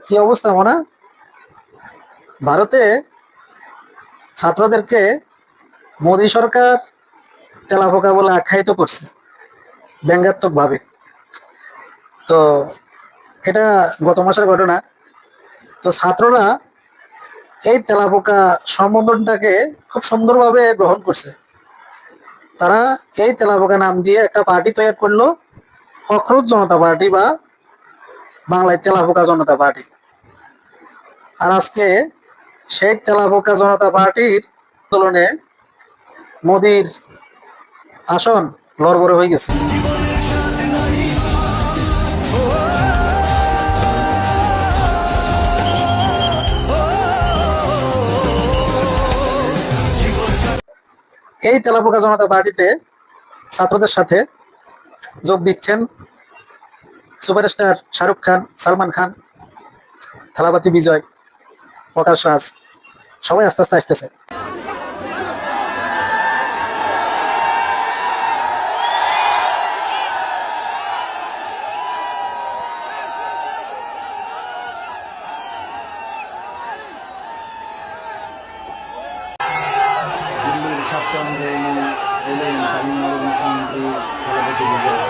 কি অবস্থা মনা? ভারতে ছাত্রদেরকে মোদী সরকার তেলাপোকা বলে আখ্যায়িত করছে ব্যঙ্গাত্মক ভাবে। তো এটা গত মাসের ঘটনা। তো ছাত্ররা এই তেলাপোকা সম্বোধনটাকে খুব সুন্দরভাবে গ্রহণ করছে। তারা এই তেলাপোকা নাম দিয়ে একটা পার্টি তৈরি করলো, ককরোচ জনতা পার্টি বা বাংলায় তেলাপোকা জনতা পার্টি। আর আজকে সেই তেলাপোকা জনতা পার্টির তুলনে মোদির আসন লড়বড়ে হয়ে গেছে। এই তেলাপোকা জনতা পার্টিতে ছাত্রদের সাথে যোগ দিচ্ছেন সুপারস্টার শাহরুখ খান, সালমান খান, থালাপতি বিজয়, প্রকাশ রাজ, সবাই আস্তে আস্তে আসতেছে। দিল্লির ছাত্র আন্দোলনে এলেন তামিলনাড়ুর মুখ্যমন্ত্রী থালাপতি বিজয়।